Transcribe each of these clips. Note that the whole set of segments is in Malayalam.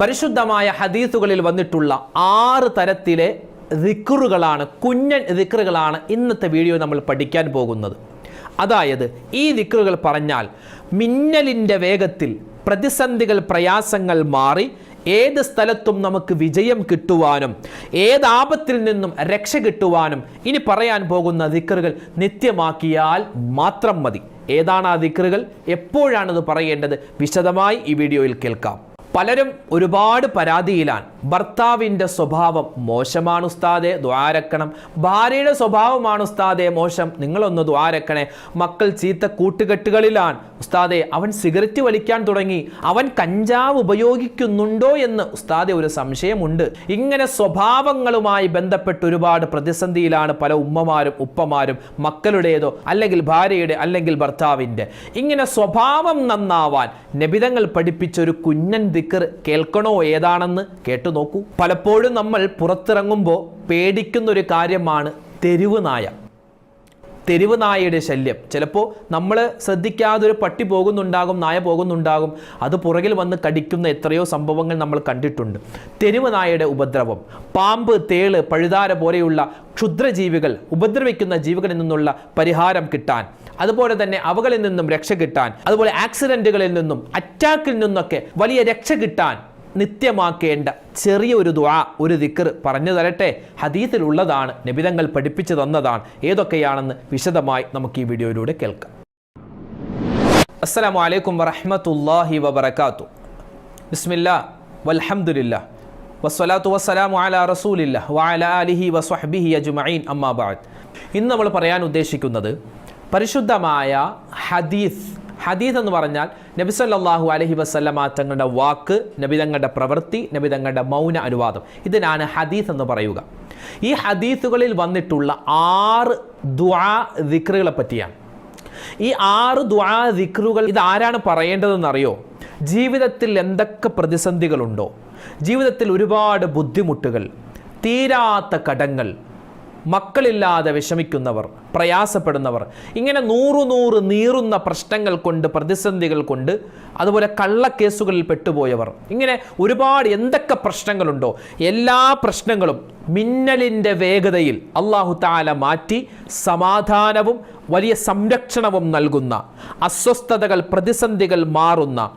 പരിശുദ്ധമായ ഹദീസുകളിൽ വന്നിട്ടുള്ള 6 തരത്തിലെ ദിക്റുകളാണ്, കുഞ്ഞൻ ദിക്റുകളാണ് ഇന്നത്തെ വീഡിയോ നമ്മൾ പഠിക്കാൻ പോകുന്നത്. അതായത് ഈ ദിക്റുകൾ പറഞ്ഞാൽ മിന്നലിൻ്റെ വേഗത്തിൽ പ്രതിസന്ധികൾ, പ്രയാസങ്ങൾ മാറി ഏത് സ്ഥലത്തും നമുക്ക് വിജയം കിട്ടുവാനും ഏത് ആപത്തിൽ നിന്നും രക്ഷ കിട്ടുവാനും ഇനി പറയാൻ പോകുന്ന ദിക്റുകൾ നിത്യമാക്കിയാൽ മാത്രം മതി. ഏതാണ് ആ ദിക്റുകൾ, എപ്പോഴാണത് പറയേണ്ടത്, വിശദമായി ഈ വീഡിയോയിൽ കേൾക്കാം. പലരും ഒരുപാട് പരാതിയിലാണ്. ഭർത്താവിൻ്റെ സ്വഭാവം മോശമാണ് ഉസ്താദെ, ദ്വാരക്കണം. ഭാര്യയുടെ സ്വഭാവമാണ് ഉസ്താദെ മോശം, നിങ്ങളൊന്ന് ദ്വാരക്കണേ. മക്കൾ ചീത്ത കൂട്ടുകെട്ടുകളിലാണ് ഉസ്താദെ, അവൻ സിഗരറ്റ് വലിക്കാൻ തുടങ്ങി, അവൻ കഞ്ചാവ് ഉപയോഗിക്കുന്നുണ്ടോ എന്ന് ഉസ്താദെ ഒരു സംശയമുണ്ട്. ഇങ്ങനെ സ്വഭാവങ്ങളുമായി ബന്ധപ്പെട്ട് ഒരുപാട് പ്രതിസന്ധിയിലാണ് പല ഉമ്മമാരും ഉപ്പമാരും, മക്കളുടേതോ അല്ലെങ്കിൽ ഭാര്യയുടെ അല്ലെങ്കിൽ ഭർത്താവിൻ്റെ. ഇങ്ങനെ സ്വഭാവം നന്നാവാൻ നബിതങ്ങൾ പഠിപ്പിച്ച ഒരു കുഞ്ഞൻ ദിക്ർ കേൾക്കണോ, ഏതാണെന്ന് കേട്ടു നോക്കൂ. പലപ്പോഴും നമ്മൾ പുറത്തിറങ്ങുമ്പോൾ പേടിക്കുന്ന ഒരു കാര്യമാണ് തെരുവ് നായ. തെരുവ് നായയുടെ ശല്യം. ചിലപ്പോൾ നമ്മൾ ശ്രദ്ധിക്കാതെ ഒരു പട്ടി പോകുന്നുണ്ടാകും, നായ പോകുന്നുണ്ടാകും, അത് പുറകിൽ വന്ന് കടിക്കുന്ന എത്രയോ സംഭവങ്ങൾ നമ്മൾ കണ്ടിട്ടുണ്ട്. തെരുവ് നായയുടെ ഉപദ്രവം, പാമ്പ്, തേള്, പഴുതാര പോലെയുള്ള ക്ഷുദ്രജീവികൾ, ഉപദ്രവിക്കുന്ന ജീവികളിൽ നിന്നുള്ള പരിഹാരം കിട്ടാൻ, അതുപോലെ തന്നെ അവകളിൽ നിന്നും രക്ഷ കിട്ടാൻ, അതുപോലെ ആക്സിഡന്റുകളിൽ നിന്നും അറ്റാക്കിൽ നിന്നൊക്കെ വലിയ രക്ഷ കിട്ടാൻ നിത്യമാക്കേണ്ട ചെറിയ ഒരു ദുആ, ഒരു ദിക്ർ പറഞ്ഞു തരട്ടെ. ഹദീസിലുള്ളതാണ്, നബിതങ്ങൾ പഠിപ്പിച്ചു തന്നതാണ്. ഏതൊക്കെയാണെന്ന് വിശദമായി നമുക്ക് ഈ വീഡിയോയിലൂടെ കേൾക്കാം. അസ്സലാമു അലൈക്കും വറഹ്മത്തുള്ളാഹി വബറകാതുഹു. ബിസ്മില്ലാഹ് വൽഹംദുലില്ലാഹ് വസ്സലാത്തു വസ്സലാമു അലാ റസൂലില്ലാഹ് വഅലാ ആലിഹി വസ്വഹ്ബിഹി അജ്മഈൻ, അമ്മാ ബഅദ്. ഇന്ന് നമ്മൾ പറയാൻ ഉദ്ദേശിക്കുന്നത് പരിശുദ്ധമായ ഹദീസ്. ഹദീസ് എന്ന് പറഞ്ഞാൽ നബി സല്ലല്ലാഹു അലൈഹി വസല്ലമ തങ്ങളുടെ വാക്ക്, നബി തങ്ങളുടെ പ്രവൃത്തി, നബി തങ്ങളുടെ മൗന അനുവാദം, ഇതിനാണ് ഹദീസ് എന്ന് പറയുക. ഈ ഹദീസുകളിൽ വന്നിട്ടുള്ള 6 ദുആ ദിക്റുകളെ പറ്റിയാണ്. ഈ 6 ദുആ ദിക്റുകൾ ഇത് ആരാണ് പറയേണ്ടതെന്നറിയോ? ജീവിതത്തിൽ എന്തൊക്കെ പ്രതിസന്ധികളുണ്ടോ, ജീവിതത്തിൽ ഒരുപാട് ബുദ്ധിമുട്ടുകൾ, തീരാത്ത കടങ്ങൾ, മക്കളില്ലാതെ വിഷമിക്കുന്നവർ, പ്രയാസപ്പെടുന്നവർ, ഇങ്ങനെ 100 നീറുന്ന പ്രശ്നങ്ങൾ കൊണ്ട്, പ്രതിസന്ധികൾ കൊണ്ട്, അതുപോലെ കള്ളക്കേസുകളിൽ പെട്ടുപോയവർ, ഇങ്ങനെ ഒരുപാട് എന്തൊക്കെ പ്രശ്നങ്ങളുണ്ടോ എല്ലാ പ്രശ്നങ്ങളും മിന്നലിൻ്റെ വേഗതയിൽ അല്ലാഹു തആല മാറ്റി സമാധാനവും വലിയ സംരക്ഷണവും നൽകുന്ന, അസ്വസ്ഥതകൾ, പ്രതിസന്ധികൾ മാറുന്ന,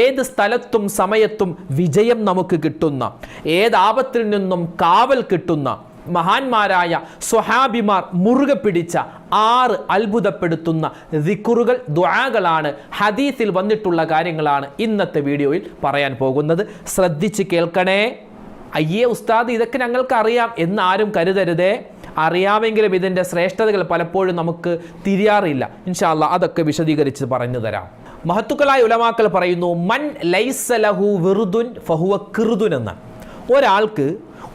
ഏത് സ്ഥലത്തും സമയത്തും വിജയം നമുക്ക് കിട്ടുന്ന, ഏത് ആപത്തിൽ നിന്നും കാവൽ കിട്ടുന്ന മഹാന്മാരായ സ്വഹാബിമാർ മുറുകെ പിടിച്ച 6 അത്ഭുതപ്പെടുത്തുന്ന ദിക്റുകൾ, ദുആകളാണ്, ഹദീസിൽ വന്നിട്ടുള്ള കാര്യങ്ങളാണ് ഇന്നത്തെ വീഡിയോയിൽ പറയാൻ പോകുന്നത്. ശ്രദ്ധിച്ച് കേൾക്കണേ. അയ്യേ ഉസ്താദ് ഇതൊക്കെ ഞങ്ങൾക്ക് അറിയാം എന്ന് ആരും കരുതരുതേ. അറിയാമെങ്കിലും ഇതിൻ്റെ ശ്രേഷ്ഠതകൾ പലപ്പോഴും നമുക്ക് തിരിയാറില്ല. ഇൻഷാ അല്ലാഹ് അതൊക്കെ വിശദീകരിച്ച് പറഞ്ഞു തരാം. മഹത്തുക്കളായ ഉലമാക്കൾ പറയുന്നു, മൻ ലൈസ ലഹു വിറുദുൻ ഫഹുവ ഖിർദുൻ എന്ന്. ഒരാൾക്ക്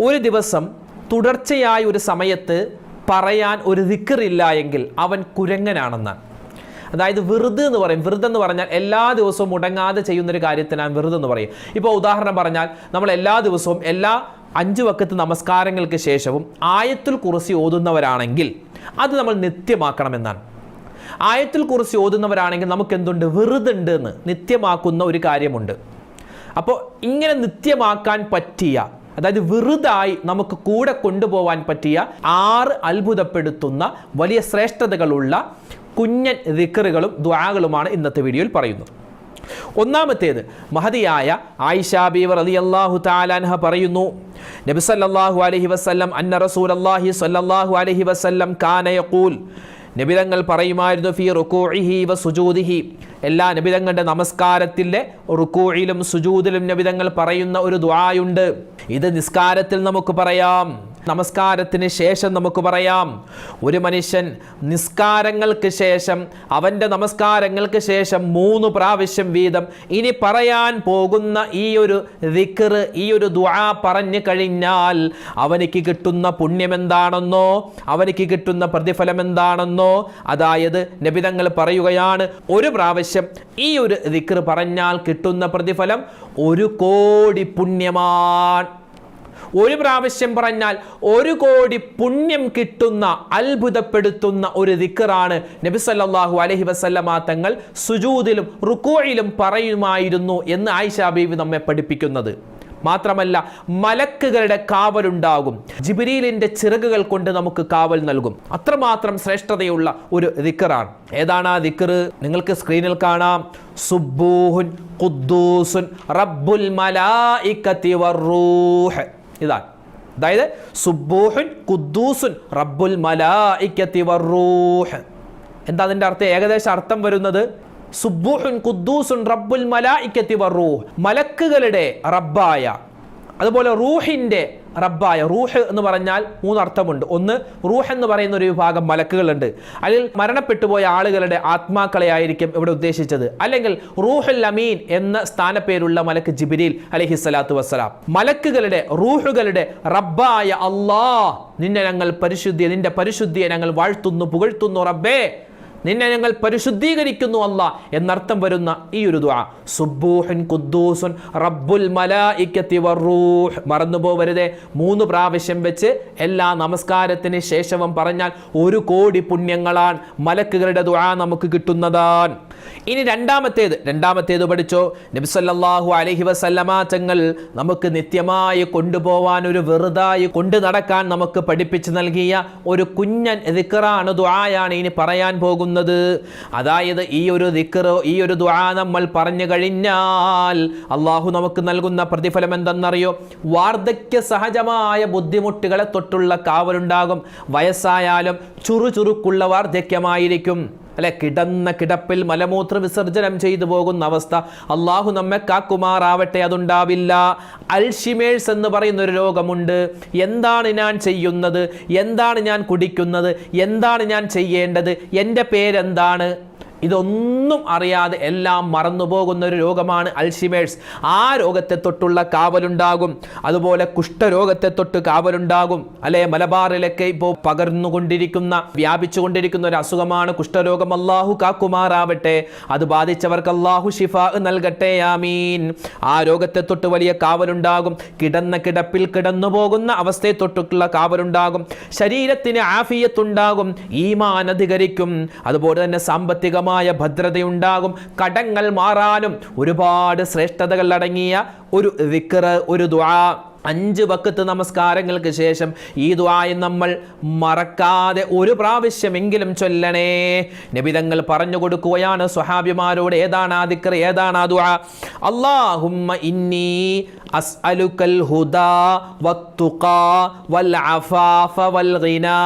ഒരു ദിവസം തുടർച്ചയായ ഒരു സമയത്ത് പറയാൻ ഒരു ദിക്റില്ല എങ്കിൽ അവൻ കുരങ്ങനാണെന്നാണ്. അതായത് വിറുദ് എന്ന് പറയും. വിറുദ് എന്ന് പറഞ്ഞാൽ എല്ലാ ദിവസവും മുടങ്ങാതെ ചെയ്യുന്നൊരു കാര്യത്തിനാണ് വിറുദ് എന്ന് പറയും. ഇപ്പോൾ ഉദാഹരണം പറഞ്ഞാൽ നമ്മൾ എല്ലാ ദിവസവും എല്ലാ 5 വഖത്ത് നമസ്കാരങ്ങൾക്ക് ശേഷവും ആയത്തുൽ കുർസി ഓതുന്നവരാണെങ്കിൽ അത് നമ്മൾ നിത്യമാക്കണമെന്നാണ്. ആയത്തുൽ കുർസി ഓതുന്നവരാണെങ്കിൽ നമുക്ക് എന്തുണ്ട്, വിറുദ് ഉണ്ട് എന്ന് നിത്യമാക്കുന്ന ഒരു കാര്യമുണ്ട്. അപ്പോൾ ഇങ്ങനെ നിത്യമാക്കാൻ പറ്റിയ, അതായത് വിറുതായി നമുക്ക് കൂടെ കൊണ്ടുപോകാൻ പറ്റിയ 6 അത്ഭുതപ്പെടുത്തുന്ന വലിയ ശ്രേഷ്ഠതകളുള്ള കുഞ്ഞൻ ദിക്റുകളും ദുആകളുമാണ് ഇന്നത്തെ വീഡിയോയിൽ പറയുന്നത്. ഒന്നാമത്തേത്, മഹദിയായ ആയിഷ ബീവി റളിയല്ലാഹു തആല അൻഹ പറയുന്നു, നബി സല്ലല്ലാഹു അലൈഹി വസല്ലം അന്ന റസൂലല്ലാഹി സ്വല്ലല്ലാഹു അലൈഹി വസല്ലം കാന യഖൂൽ, നബിതങ്ങൾ പറയുമായിരുന്നു, ഫീ റുകൂഇഹി വ സുജൂദിഹി, എല്ലാ നബിതങ്ങളുടെ നമസ്കാരത്തിലെ റുകൂഇലും സുജൂദിലും നബിതങ്ങൾ പറയുന്ന ഒരു ദുആയുണ്ട്. ഇത് നിസ്കാരത്തിൽ നമുക്ക് പറയാം, നമസ്കാരത്തിന് ശേഷം നമുക്ക് പറയാം. ഒരു മനുഷ്യൻ നിസ്കാരങ്ങൾക്ക് ശേഷം, അവൻ്റെ നമസ്കാരങ്ങൾക്ക് ശേഷം 3 പ്രാവശ്യം വീതം ഇനി പറയാൻ പോകുന്ന ഈ ഒരു ദിക്ർ, ഈ ഒരു ദുആ പറഞ്ഞു കഴിഞ്ഞാൽ അവനിക്ക് കിട്ടുന്ന പുണ്യം എന്താണെന്നോ, അവനിക്ക് കിട്ടുന്ന പ്രതിഫലം എന്താണെന്നോ, അതായത് നബിതങ്ങൾ പറയുകയാണ്, ഒരു പ്രാവശ്യം ഈ ഒരു ദിക്ർ പറഞ്ഞാൽ കിട്ടുന്ന പ്രതിഫലം 1 കോടി പുണ്യമാണ്. ഒരു പ്രാവശ്യം പറഞ്ഞാൽ 1 കോടി പുണ്യം കിട്ടുന്ന അത്ഭുതപ്പെടുത്തുന്ന ഒരു ദിക്റാണ് നബി സല്ലല്ലാഹു അലൈഹി വസല്ലമ തങ്ങൾ സുജൂദിലും റുകൂഇലും പറയുമായിരുന്നു എന്ന് ആയിഷ ബീവി നമ്മെ പഠിപ്പിക്കുന്നത്. മാത്രമല്ല മലക്കുകളുടെ കാവലുണ്ടാകും. ജിബ്രീലിന്റെ ചിറകുകൾ കൊണ്ട് നമുക്ക് കാവൽ നൽകും. അത്രമാത്രം ശ്രേഷ്ഠതയുള്ള ഒരു ദിക്റാണ്. ഏതാണ് ആ ദിക്ർ? നിങ്ങൾക്ക് സ്ക്രീനിൽ കാണാം. സുബ്ബൂഹുൻ ഖുദ്ദൂസുൻ റബ്ബുൽ മലായികത്തി വറൂഹ്. ഇതാണ്, അതായത് സുബ്ബൂഹുൻ ഖുദ്ദൂസുൻ റബ്ബുൽ മലായികത്തി വറൂഹ്. എന്താ അതിന്റെ അർത്ഥം? ഏകദേശം അർത്ഥം വരുന്നത് സുബ്ബൂഹുൻ ഖുദ്ദൂസുൻ റബ്ബുൽ മലായികത്തി വറൂഹ്, മലക്കുകളുടെ റബ്ബായ, അതുപോലെ റൂഹിന്റെ റബ്ബായ. റൂഹ് എന്ന് പറഞ്ഞാൽ 3 അർത്ഥമുണ്ട്. ഒന്ന്, റൂഹ് എന്ന് പറയുന്ന ഒരു വിഭാഗം മലക്കുകളുണ്ട്. അതിൽ മരണപ്പെട്ടുപോയ ആളുകളുടെ ആത്മാക്കളെ ആയിരിക്കും ഇവിടെ ഉദ്ദേശിച്ചത്. അല്ലെങ്കിൽ റൂഹുൽ അമീൻ എന്ന സ്ഥാനപ്പേരുള്ള മലക്ക് ജിബ്രീൽ അലൈഹിസ്സലാത്തു വസ്സലാം. മലക്കുകളുടെ റൂഹുകളുടെ റബ്ബായ അല്ലാഹ്, നിന്റെ പരിശുദ്ധിയെ ഞങ്ങൾ വാഴ്ത്തുന്നു, പുകഴ്ത്തുന്നു റബ്ബേ, നിന്നെ ഞങ്ങൾ പരിശുദ്ധീകരിക്കുന്നു അല്ലാ എന്നർത്ഥം വരുന്ന ഈ ഒരു ദുആ സുബ്ബൂഹുൻ ഖുദ്ദൂസുൻ റബ്ബുൽ മലായികത്തി വറൂഹ്. മറന്നുപോവരുതേ, 3 പ്രാവശ്യം വെച്ച് എല്ലാ നമസ്കാരത്തിന് ശേഷവും പറഞ്ഞാൽ 1 കോടി പുണ്യങ്ങളാണ്, മലക്കുകളുടെ ദുആ നമുക്ക് കിട്ടുന്നതാണ്. ഇനി രണ്ടാമത്തേത് പഠിച്ചോ. നബി സല്ലല്ലാഹു അലൈഹി വസല്ലമ തങ്ങൾ നമുക്ക് നിത്യമായി കൊണ്ടുപോവാൻ, ഒരു വെറുതായി കൊണ്ടു നടക്കാൻ നമുക്ക് പഠിപ്പിച്ചു നൽകിയ ഒരു കുഞ്ഞൻ ദിക്റാണ്, ദുആയാണ് ഇനി പറയാൻ പോകുന്നത്. അതായത് ഈ ഒരു ദിക്ർ, ഈ ഒരു ദുആ നമ്മൾ പറഞ്ഞു കഴിഞ്ഞാൽ അള്ളാഹു നമുക്ക് നൽകുന്ന പ്രതിഫലം എന്തെന്നറിയോ? വാർദ്ധക്യ സഹജമായ ബുദ്ധിമുട്ടുകളെ തൊട്ടുള്ള കാവലുണ്ടാകും. വയസ്സായാലും ചുറുചുറുക്കുള്ള വാർദ്ധക്യമായിരിക്കും. അല്ലെ, കിടന്ന കിടപ്പിൽ മലമൂത്ര വിസർജനം ചെയ്തു പോകുന്ന അവസ്ഥ അള്ളാഹു നമ്മെ കാക്കുമാറാവട്ടെ, അതുണ്ടാവില്ല. അൽഷിമേഴ്സ് എന്ന് പറയുന്ന ഒരു രോഗമുണ്ട്. എന്താണ് ഞാൻ ചെയ്യുന്നത്, എന്താണ് ഞാൻ കുടിക്കുന്നത്, എന്താണ് ഞാൻ ചെയ്യേണ്ടത്, എൻ്റെ പേരെന്താണ്, ഇതൊന്നും അറിയാതെ എല്ലാം മറന്നുപോകുന്ന ഒരു രോഗമാണ് അൽഷിമേഴ്സ്. ആ രോഗത്തെ തൊട്ടുള്ള കാവലുണ്ടാകും. അതുപോലെ കുഷ്ഠരോഗത്തെ തൊട്ട് കാവലുണ്ടാകും. അല്ലെ, മലബാറിലൊക്കെ ഇപ്പോൾ പകർന്നുകൊണ്ടിരിക്കുന്ന, വ്യാപിച്ചുകൊണ്ടിരിക്കുന്ന ഒരു അസുഖമാണ് കുഷ്ഠരോഗം. അല്ലാഹു കാക്കുമാറാവട്ടെ, അത് ബാധിച്ചവർക്ക് അല്ലാഹു ശിഫാ നൽകട്ടെ, ആമീൻ. ആ രോഗത്തെ തൊട്ട് വലിയ കാവലുണ്ടാകും. കിടന്ന കിടപ്പിൽ കിടന്നു പോകുന്ന അവസ്ഥയെ തൊട്ടുള്ള കാവലുണ്ടാകും. ശരീരത്തിന് ആഫിയത്തുണ്ടാകും, ഈമാൻ അധികരിക്കും. അതുപോലെ തന്നെ സാമ്പത്തികമായി ഭദ്രതയുണ്ടാകും. കടങ്ങൾ മാറാനും ഒരുപാട് ശ്രേഷ്ഠതകൾ അടങ്ങിയ ഒരു ദിക്ർ, ഒരു ദുആ. 5 വഖത്ത് നമസ്കാരങ്ങൾക്ക് ശേഷം ഈ ദുആ നമ്മൾ മറക്കാതെ 1 പ്രാവശ്യമെങ്കിലും ചൊല്ലണേ. നബി തങ്ങൾ പറഞ്ഞു കൊടുക്കുകയാണ് സ്വഹാബിമാരോട്, ഏതാണ് ആ ദിക്ർ, ഏതാണ് ആ ദുആ? അല്ലാഹുമ്മ ഇന്നി അസ്അലുക്കൽ ഹുദാ വത്തുഖാ വൽ അഫാഫ വൽ ഗിനാ.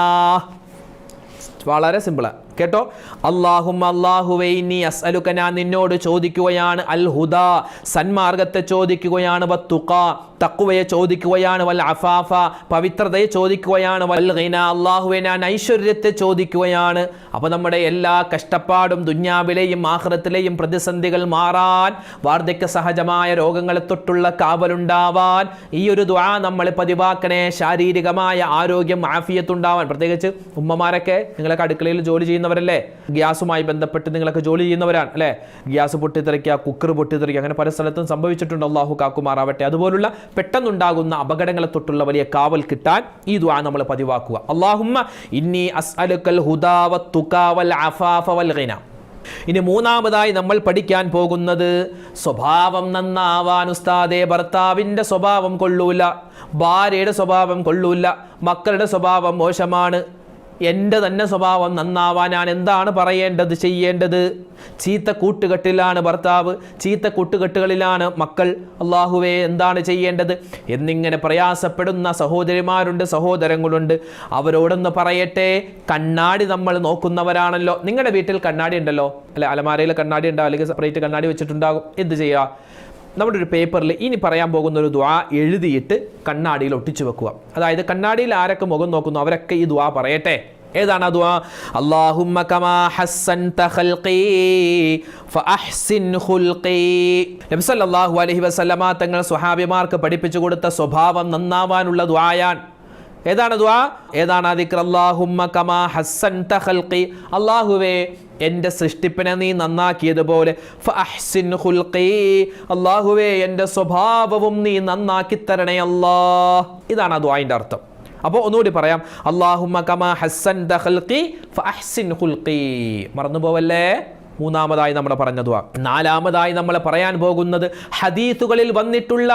വളരെ സിമ്പിളാണ്, കേട്ടോ. അല്ലാഹുവേ ഇന്നി അസ്അലുക, ഞാൻ നിന്നോട് ചോദിക്കുകയാണ്, അൽ ഹുദാ, സന്മാർഗത്തെ ചോദിക്കുകയാണ്, വത്തുഖാ, തഖ്വയെ ചോദിക്കുകയാണ്, വൽ അഫാഫ, പവിത്രതയെ ചോദിക്കുകയാണ്, വൽ ഗിനാ, അല്ലാഹുവേ ഞാൻ ഐശ്വര്യത്തെ ചോദിക്കുകയാണ്. അപ്പോൾ നമ്മുടെ എല്ലാ കഷ്ടപ്പാടും, ദുന്യാവിലെയും ആഖിറത്തിലെയും പ്രതിസന്ധികൾ മാറാൻ, വാർദ്ധക്യ സഹജമായ രോഗങ്ങളെ തൊട്ടുള്ള കാവലുണ്ടാവാൻ ഈ ഒരു ദുആ നമ്മൾ പതിവാക്കണേ. ശാരീരികമായ ആരോഗ്യം, ആഫിയത്തുണ്ടാവാൻ. പ്രത്യേകിച്ച് ഉമ്മമാരൊക്കെ, നിങ്ങളൊക്കെ അടുക്കളയിൽ ജോലി ചെയ്യുന്നവരല്ലേ, ഗ്യാസുമായി ബന്ധപ്പെട്ട് നിങ്ങളൊക്കെ ജോലി ചെയ്യുന്നവരാണ് അല്ലേ. ഗ്യാസ് പൊട്ടിത്തെറിക്കുക, കുക്കർ പൊട്ടിത്തെറിക്കുക, അങ്ങനെ പല സ്ഥലത്തും സംഭവിച്ചിട്ടുണ്ട്. അല്ലാഹു കാക്കുമാറാവട്ടെ. അതുപോലുള്ള പെട്ടെന്നുണ്ടാകുന്ന അപകടങ്ങളെ തൊട്ടുള്ള വലിയ കാവൽ കിട്ടാൻ ഈ ദുആ നമ്മൾ പതിവാക്കുക. അല്ലാഹുമ്മ ഇന്നി അസ്അലുക്കൽ ഹുദാ വത്തുഖാ വൽ അഫാഫ വൽ ഗിനാ. ഇനി 3-മതായി നമ്മൾ പഠിക്കാൻ പോകുന്നത് സ്വഭാവം നന്നാവാൻ. ഉസ്താദേ, ഭർത്താവിൻ്റെ സ്വഭാവം കൊള്ളൂല, ഭാര്യയുടെ സ്വഭാവം കൊള്ളൂല, മക്കളുടെ സ്വഭാവം മോശമാണ്, എൻ്റെ തന്നെ സ്വഭാവം നന്നാവാൻ ഞാൻ എന്താണ് പറയേണ്ടത്, ചെയ്യേണ്ടത്? ചീത്ത കൂട്ടുകെട്ടിലാണ് ഭർത്താവ്, ചീത്ത കൂട്ടുകെട്ടുകളിലാണ് മക്കൾ, അല്ലാഹുവേ എന്താണ് ചെയ്യേണ്ടത് എന്നിങ്ങനെ പ്രയാസപ്പെടുന്ന സഹോദരിമാരുണ്ട്, സഹോദരങ്ങളുണ്ട്. അവരോടൊന്ന് പറയട്ടെ, കണ്ണാടി നമ്മൾ നോക്കുന്നവരാണല്ലോ. നിങ്ങളുടെ വീട്ടിൽ കണ്ണാടി ഉണ്ടല്ലോ അല്ലെ, അലമാരയിൽ കണ്ണാടി ഉണ്ടാവും, അല്ലെങ്കിൽ സെപ്പറേറ്റ് കണ്ണാടി വെച്ചിട്ടുണ്ടാകും. എന്ത് ചെയ്യുക? നമ്മുടെ ഒരു പേപ്പറിൽ ഇനി പറയാൻ പോകുന്ന ഒരു ദുആ എഴുതിയിട്ട് കണ്ണാടിയിൽ ഒട്ടിച്ചു വെക്കുക. അതായത് കണ്ണാടിയിൽ ആരൊക്കെ മുഖം നോക്കുന്നു അവരൊക്കെ ഈ ദുആ പറയട്ടെ. ഏതാണ് ആ ദുആ? അല്ലാഹുമ്മ കമാ ഹസ്സൻത ഖൽഖി ഫഅഹ്സിൻ ഖുൽഖി. നബി സല്ലല്ലാഹു അലൈഹി വസല്ലമ തങ്ങൾ സ്വഹാബിമാർക്ക് പഠിപ്പിച്ചു കൊടുത്ത സ്വഭാവം നന്നാവാനുള്ള ദുആയാണ്. ഏതാണ് ദുആ? ഏതാണ് ആ ദിക്ർ? അല്ലാഹുമ്മ കമാ ഹസ്സൻത ഖൽഖി, അല്ലാഹുവേ എൻ്റെ സൃഷ്ടിപ്പിനെ നീ നന്നാക്കിയതുപോലെ ഫഅഹ്സിൻ ഖുൽഖി, അല്ലാഹുവേ എൻ്റെ സ്വഭാവവും നീ നന്നാക്കി തരണേ അല്ലാഹ്. ഇതാണ് ആ ദുആന്റെ അർത്ഥം. അപ്പോൾ ഒന്നുകൂടി പറയാം, അല്ലാഹുമ്മ കമാ ഹസ്സൻത ഖൽഖി ഫഅഹ്സിൻ ഖുൽഖി. മറന്നുപോവല്ലേ? 3-മതായി നമ്മൾ പറഞ്ഞ ദുആ. 4-മതായി നമ്മൾ പറയാൻ പോകുന്നത് ഹദീസുകളിൽ വന്നിട്ടുള്ള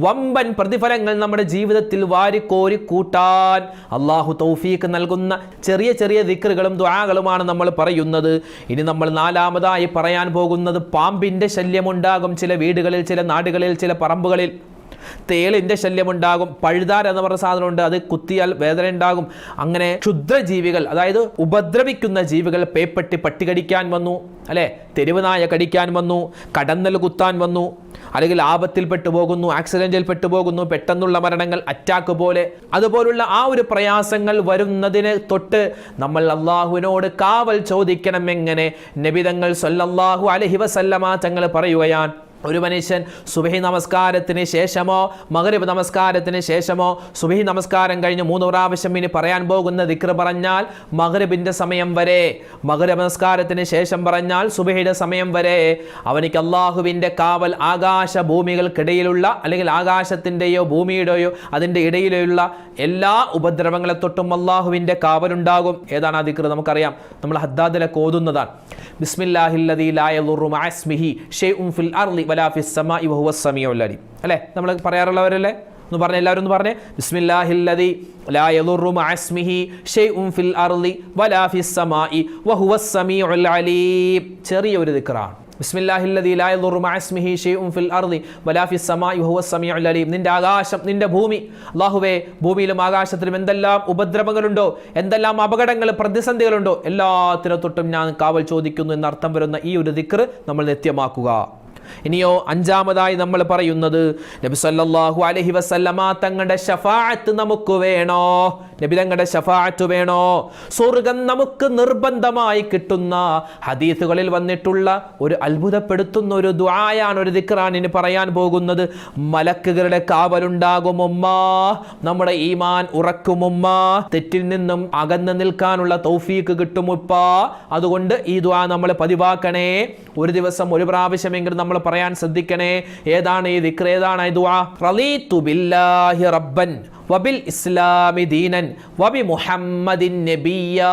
വമ്പൻ പ്രതിഫലങ്ങൾ നമ്മുടെ ജീവിതത്തിൽ വാരിക്കോരി കൂട്ടാൻ അള്ളാഹു തൗഫീഖ് നൽകുന്ന ചെറിയ ചെറിയ ദിക്റുകളും ദുആകളുമാണ് നമ്മൾ പറയുന്നത്. ഇനി നമ്മൾ നാലാമതായി പറയാൻ പോകുന്നത് പാമ്പിൻ്റെ ശല്യമുണ്ടാകും ചില വീടുകളിൽ, ചില നാടുകളിൽ, ചില പറമ്പുകളിൽ. തേളിൻ്റെ ശല്യമുണ്ടാകും. പഴുതാര എന്ന് പറഞ്ഞ സാധനമുണ്ട്, അത് കുത്തിയാൽ വേദന ഉണ്ടാകും. അങ്ങനെ ക്ഷുദ്രജീവികൾ, അതായത് ഉപദ്രവിക്കുന്ന ജീവികൾ, പേപ്പട്ടി പട്ടി കടിക്കാൻ വന്നു, അല്ലെ, തെരുവ് നായ കടിക്കാൻ വന്നു, കടന്നൽ കുത്താൻ വന്നു, അല്ലെങ്കിൽ ആപത്തിൽ പെട്ടുപോകുന്നു, ആക്സിഡന്റിൽ പെട്ടുപോകുന്നു, പെട്ടെന്നുള്ള മരണങ്ങൾ, അറ്റാക്ക് പോലെ, അതുപോലുള്ള ആ ഒരു പ്രയാസങ്ങൾ വരുന്നതിന് തൊട്ട് നമ്മൾ അള്ളാഹുവിനോട് കാവൽ ചോദിക്കണം. എങ്ങനെ? നബി തങ്ങൾ സല്ലല്ലാഹു അലൈഹി വസല്ലമ തങ്ങൾ പറയുകയാണ്, ഒരു മനുഷ്യൻ സുബഹി നമസ്കാരത്തിന് ശേഷമോ മഗ്രിബ് നമസ്കാരത്തിന് ശേഷമോ സുബഹി നമസ്കാരം കഴിഞ്ഞ് 3 പ്രാവശ്യം ഇനി പറയാൻ പോകുന്ന ദിക്ർ പറഞ്ഞാൽ മഗ്രിബിൻ്റെ സമയം വരെ, മഗ്രിബ് നമസ്കാരത്തിന് ശേഷം പറഞ്ഞാൽ സുബഹിയുടെ സമയം വരെ അവനിക്ക് അള്ളാഹുവിൻ്റെ കാവൽ ആകാശ ഭൂമികൾക്കിടയിലുള്ള, അല്ലെങ്കിൽ ആകാശത്തിൻ്റെയോ ഭൂമിയുടെയോ അതിൻ്റെ ഇടയിലുള്ള എല്ലാ ഉപദ്രവങ്ങളെ തൊട്ടും അള്ളാഹുവിൻ്റെ കാവലുണ്ടാകും. ഏതാണ് ആ ദിക്ർ? നമുക്കറിയാം, നമ്മൾ ഹദ്ദാദിലൊക്കെ ഓതുന്നതാണ്. ബിസ്മില്ലാഹില്ലദീ ലാ യദുറു മഅ ഇസ്മിഹി ശൈഉൻ ഫിൽ അർളി വലാ ഫിസ് സമാഇ വഹുവസ് സമീഉൽ അലീം. അല്ലേ, നമ്മൾ പറയാറുള്ളവരല്ലേ? ഒന്ന് പറഞ്ഞേ, എല്ലാവരും ഒന്ന് പറഞ്ഞേ. ബിസ്മില്ലാഹില്ലദീ ലാ യദുറു മഅ ഇസ്മിഹി ശൈഉൻ ഫിൽ അർളി വലാ ഫിസ് സമാഇ വഹുവസ് സമീഉൽ അലീം. ചെറിയൊരു ദിക്റാണ്. ബിസ്മില്ലാഹില്ലദീ ലാ യദുറു മഅ ഇസ്മിഹി ശൈഉൻ ഫിൽ അർളി വലാ ഫിസ് സമാഇ വഹുവസ് സമീഉൽ അലീം. നിന്റെ ആകാശം, നിന്റെ ഭൂമി, അല്ലാഹുവേ, ഭൂമിയിലും ആകാശത്തിലും എന്തെല്ലാം ഉപദ്രവങ്ങളുണ്ടോ, എന്തെല്ലാം അപകടങ്ങൾ, പ്രതിസന്ധികളുണ്ടോ, എല്ലാത്തിനെ തൊട്ടും ഞാൻ കാവൽ ചോദിക്കുന്നു എന്നർത്ഥം വരുന്ന ഈ ഒരു ദിക്ർ നമ്മൾ നിത്യമാക്കുക. ഇനിയോ അഞ്ചാമതായി നമ്മൾ പറയുന്നത്, നബി സല്ലല്ലാഹു അലൈഹി വസല്ലമ തങ്ങളുടെ ശഫാഅത്ത് നമുക്ക് വേണോ? നബി തങ്ങളുടെ ശഫാഅത്ത് വേണോ? സ്വർഗ്ഗം നമുക്ക് നിർബന്ധമായി കിട്ടുന്ന ഹദീസുകളിൽ വന്നിട്ടുള്ള ഒരു അത്ഭുതപ്പെടുത്തുന്ന ഒരു ദുആയാണ്, ഒരു ദിക്റാണ് ഇനി പറയാൻ പോകുന്നത്. മലക്കുകളുടെ കാവലുണ്ടാകും ഉമ്മ, നമ്മുടെ ഈമാൻ ഉറക്കും ഉമ്മ, തെറ്റിൽ നിന്നും അകന്നു നിൽക്കാനുള്ള തൗഫീക്ക് കിട്ടും ഉപ്പ. അതുകൊണ്ട് ഈ ദുആ നമ്മൾ പതിവാക്കണേ. ഒരു ദിവസം ഒരു പ്രാവശ്യമെങ്കിലും നമ്മൾ പറയാൻ ശ്രദ്ധിക്കണേ. ഏതാണ് ഈ ദിക്ർ? ഏതാണ് ഈ ദുആ? റളീതു ബില്ലാഹി റബ്ബൻ വബിൽ ഇസ്ലാമി ദീനൻ വബി മുഹമ്മദിൻ നബിയ്യാ.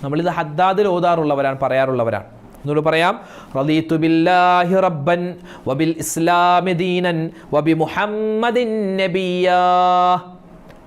നമ്മളിത് ഹദ്ദാദിൽ ഓതാറുള്ളവരാണ്, പറയാറുള്ളവരാണ്. എന്നോട് പറയാം, റളീതു ബില്ലാഹി റബ്ബൻ വബിൽ ഇസ്ലാമി ദീനൻ വബി മുഹമ്മദിൻ നബിയ്യാ.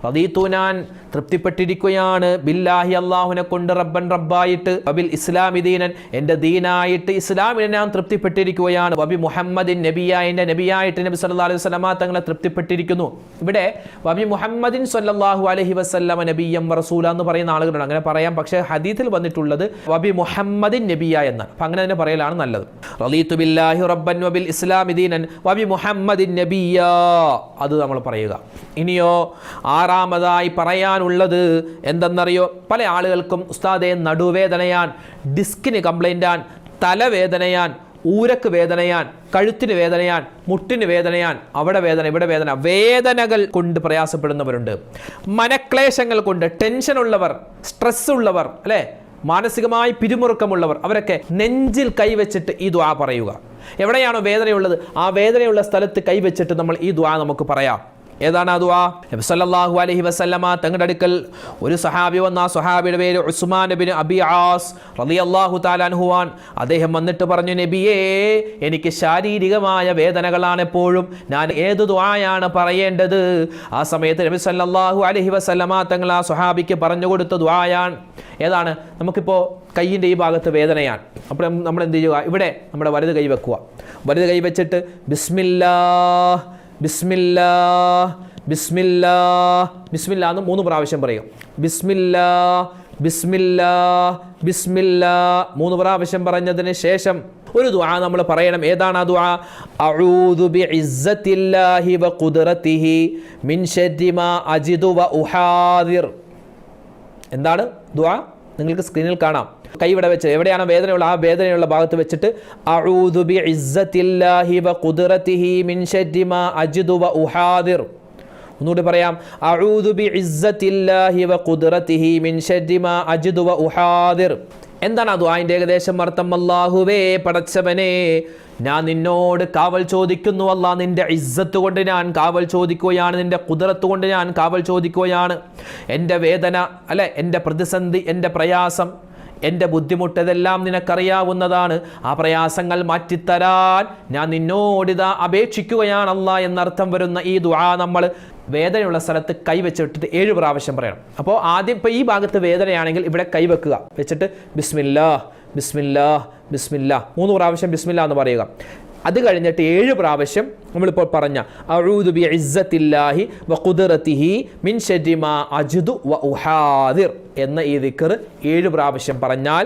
റളീതു, ഞാൻ തൃപ്തിപ്പെട്ടിരിക്കുകയാണ്, ബില്ലാഹി, അള്ളാഹുവിനെ കൊണ്ട്, റബ്ബൻ, റബ്ബായിട്ട്, വബിൽ ഇസ്ലാമി ദീനൻ, എൻ്റെ ദീനായിട്ട് ഇസ്ലാമിനെ ഞാൻ തൃപ്തിപ്പെട്ടിരിക്കുകയാണ്, വബി മുഹമ്മദിൻ നബിയ, എൻ്റെ നബിയായിട്ട് നബി സല്ലല്ലാഹു അലൈഹി വസല്ലമ തങ്ങളെ തൃപ്തിപ്പെട്ടിരിക്കുന്നു. ഇവിടെ വബി മുഹമ്മദിൻ സല്ലല്ലാഹു അലൈഹി വസല്ലമ നബിയ്യം റസൂല എന്ന് പറയുന്ന ആളുകളുണ്ട്. അങ്ങനെ പറയാം, പക്ഷേ ഹദീസിൽ വന്നിട്ടുള്ളത് വബി മുഹമ്മദിൻ നബിയ എന്നാണ്. അപ്പം അങ്ങനെ തന്നെ പറയലാണ് നല്ലത്. റളീതു ബില്ലാഹി റബ്ബൻ വബിൽ ഇസ്ലാമി ദീനൻ വബി മുഹമ്മദിൻ നബിയ, അത് നമ്മൾ പറയുക. ഇനിയോ ആറാമതായി പറയാൻ ഉള്ളത് എന്തെന്നറിയോ? പല ആളുകൾക്കും ഉസ്താദേ നടുവേദനയാൻ, ഡിസ്കിന് കംപ്ലൈൻ്റാൻ, തലവേദനയാൻ, ഊരക്ക് വേദനയാൻ, കഴുത്തിന് വേദനയാൻ, മുട്ടിന് വേദനയാൻ, അവിടെ വേദന, ഇവിടെ വേദന, വേദനകൾ കൊണ്ട് പ്രയാസപ്പെടുന്നവരുണ്ട്. മനക്ലേശങ്ങൾ കൊണ്ട് ടെൻഷൻ ഉള്ളവർ, സ്ട്രെസ് ഉള്ളവർ, അല്ലേ, മാനസികമായി പിരിമുറുക്കമുള്ളവർ, അവരൊക്കെ നെഞ്ചിൽ കൈവച്ചിട്ട് ഈ ദുആ പറയുക. എവിടെയാണോ വേദനയുള്ളത് ആ വേദനയുള്ള സ്ഥലത്ത് കൈവച്ചിട്ട് നമ്മൾ ഈ ദുആ നമുക്ക് പറയാം. ഏതാണ് ആ ദുആ? നബി സല്ലല്ലാഹു അലൈഹി വസല്ലമ തങ്ങളുടെ അടുക്കൽ ഒരു സഹാബി വന്ന, ആ സഹാബിയുടെ പേര് ഉസ്മാൻ ഇബ്നു അബി ആസ് റളിയല്ലാഹു തആല അൻഹു ആണ്. അദ്ദേഹം വന്നിട്ട് പറഞ്ഞു, നബിയേ, എനിക്ക് ശാരീരികമായ വേദനകളാണ് എപ്പോഴും, ഞാൻ ഏത് ദുആയാണ് പറയേണ്ടത്? ആ സമയത്ത് നബി സല്ലല്ലാഹു അലൈഹി വസല്ലമ തങ്ങൾ ആ സഹാബിക്ക് പറഞ്ഞു കൊടുത്ത ദുആയാണ്. ഏതാണ്? നമുക്കിപ്പോൾ കയ്യിൻ്റെ ഈ ഭാഗത്ത് വേദനയാണ്, അപ്പോൾ നമ്മൾ എന്ത് ചെയ്യുക? ഇവിടെ നമ്മുടെ വലത് കൈ വെക്കുക. വലത് കൈ വെച്ചിട്ട് ബിസ്മില്ലാഹ് ബിസ്മില്ലാഹ് ബിസ്മില്ലാഹ് ബിസ്മില്ലാ എന്ന് 3 പ്രാവശ്യം പറയും. ബിസ്മില്ലാഹ് ബിസ്മില്ലാഹ് ബിസ്മില്ലാഹ് 3 പ്രാവശ്യം പറഞ്ഞതിന് ശേഷം ഒരു ദുആ നമ്മൾ പറയണം. ഏതാണ് ആ ദുആ? അഊദു ബിഇസ്സത്തില്ലാഹി വഖുദ്റതിഹി മിൻ ശർരി മാ അജിദു വ ഉഹാദിർ. എന്താണ് ദുആ? നിങ്ങൾക്ക് സ്ക്രീനിൽ കാണാം. കൈ ഇവിടെ വെച്ച് എവിടെയാണ് വേദനയുള്ള ആ വേദനയുള്ള ഭാഗത്ത് വെച്ചിട്ട് അഊദു ബിഇസ്സത്തില്ലാഹി വഖുദ്റതിഹി മിൻ ശർരി മാ അജിദു വ ഉഹാദിർ. ഒന്നുകൂടി പറയാം. അഊദു ബിഇസ്സത്തില്ലാഹി വഖുദ്റതിഹി മിൻ ശർരി മാ അജിദു വ ഉഹാദിർ. എന്താണ് ആ ദുആഇന്റെ ഏകദേശം അർത്ഥം? അല്ലാഹുവേ, പടച്ചവനെ, ഞാൻ നിന്നോട് കാവൽ ചോദിക്കുന്നു. അല്ലാഹ്, നിന്റെ ഇസ്സത്ത് കൊണ്ട് ഞാൻ കാവൽ ചോദിക്കുകയാണ്, നിന്റെ ഖുദ്റത്ത് കൊണ്ട് ഞാൻ കാവൽ ചോദിക്കുകയാണ്. എൻ്റെ വേദന, അല്ലെ, എൻ്റെ പ്രതിസന്ധി, എൻ്റെ പ്രയാസം, എൻ്റെ ബുദ്ധിമുട്ടതെല്ലാം നിനക്കറിയാവുന്നതാണ്. ആ പ്രയാസങ്ങൾ മാറ്റിത്തരാൻ ഞാൻ നിന്നോടിതാ അപേക്ഷിക്കുകയാണ് അല്ലാ എന്നർത്ഥം വരുന്ന ഈ ദുആ നമ്മൾ വേദനയുള്ള സ്ഥലത്ത് കൈവച്ചിട്ട് 7 പ്രാവശ്യം പറയണം. അപ്പോൾ ആദ്യം ഇപ്പോൾ ഈ ഭാഗത്ത് വേദനയാണെങ്കിൽ ഇവിടെ കൈവെക്കുക, വെച്ചിട്ട് ബിസ്മില്ലാ ബിസ്മില്ലാ ബിസ്മില്ലാ 3 പ്രാവശ്യം ബിസ്മില്ലാ എന്ന് പറയുക. അത് കഴിഞ്ഞിട്ട് 7 പ്രാവശ്യം നമ്മളിപ്പോൾ പറഞ്ഞ അഊദു ബിഇസ്സത്തില്ലാഹി വഖുദ്റതിഹി മിൻ ശർരി മാ അജ്ദു വ ഉഹാദിർ എന്ന ഈ ദിക്ർ 7 പ്രാവശ്യം പറഞ്ഞാൽ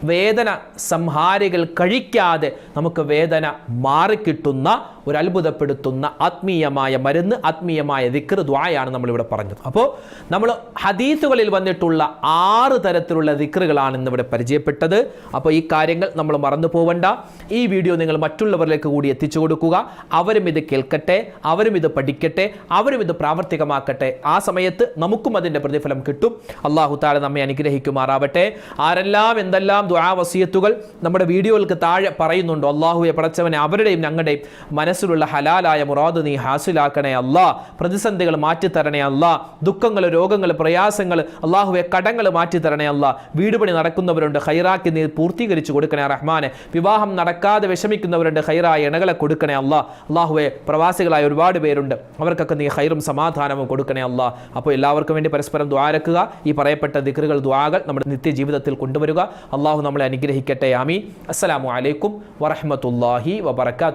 വേദന സംഹാരികൾ കഴിക്കാതെ നമുക്ക് വേദന മാറിക്കിട്ടുന്ന ഒരു അത്ഭുതപ്പെടുത്തുന്ന ആത്മീയമായ മരുന്ന്, ആത്മീയമായ ദിക്ർ ദുആയാണ് നമ്മളിവിടെ പറഞ്ഞത്. അപ്പോൾ നമ്മൾ ഹദീസുകളിൽ വന്നിട്ടുള്ള 6 തരത്തിലുള്ള ദിക്റുകളാണ് ഇന്നിവിടെ പരിചയപ്പെട്ടത്. അപ്പോൾ ഈ കാര്യങ്ങൾ നമ്മൾ മറന്നു പോവണ്ട. ഈ വീഡിയോ നിങ്ങൾ മറ്റുള്ളവരിലേക്ക് കൂടി എത്തിച്ചു കൊടുക്കുക. അവരും ഇത് കേൾക്കട്ടെ, അവരും ഇത് പഠിക്കട്ടെ, അവരും ഇത് പ്രാവർത്തികമാക്കട്ടെ. ആ സമയത്ത് നമുക്കും അതിൻ്റെ പ്രതിഫലം കിട്ടും. അല്ലാഹു തആല നമ്മെ അനുഗ്രഹിക്കുമാറാവട്ടെ. ആരെല്ലാം എന്തെല്ലാം ദുആ വസിയത്തുകൾ നമ്മുടെ വീഡിയോകൾക്ക് താഴെ പറയുന്നുണ്ടോ, അല്ലാഹുവേ പടച്ചവനെ അവരുടെയും ഞങ്ങളുടെയും മനസ്സിലുള്ള ഹലാലായ മുറാദ് നീ ഹാസിലാക്കണേ അല്ലാ. പ്രതിസന്ധികൾ മാറ്റിത്തരണേ അല്ലാ. ദുഃഖങ്ങൾ, രോഗങ്ങൾ, പ്രയാസങ്ങൾ, അല്ലാഹുവേ കടങ്ങൾ മാറ്റിത്തരണേ അല്ലാ. വീട് പണി നടക്കുന്നവരുണ്ട്, ഖൈറാക്കി നീ പൂർത്തീകരിച്ചു കൊടുക്കണേ റഹ്മാനെ. വിവാഹം നടക്കാതെ വിഷമിക്കുന്നവരുണ്ട്, ഖൈറായ ഇണകളെ കൊടുക്കണേ അല്ലാ. അല്ലാഹുവേ പ്രവാസികളായ ഒരുപാട് പേരുണ്ട്, അവർക്കൊക്കെ നീ ഖൈറും സമാധാനവും കൊടുക്കണേ അല്ലാ. അപ്പോൾ എല്ലാവർക്കും വേണ്ടി പരസ്പരം ദുആരക്കുക. ഈ പറയപ്പെട്ട ദിക്റുകൾ, ദുആകൾ നമ്മുടെ നിത്യജീവിതത്തിൽ കൊണ്ടുവരിക. അല്ലാഹു നമ്മളെ അനുഗ്രഹിക്കട്ടെ. ആമീൻ. അസ്സലാമു അലൈക്കും വറഹ്മത്തുള്ളാഹി വബറകാതുഹു.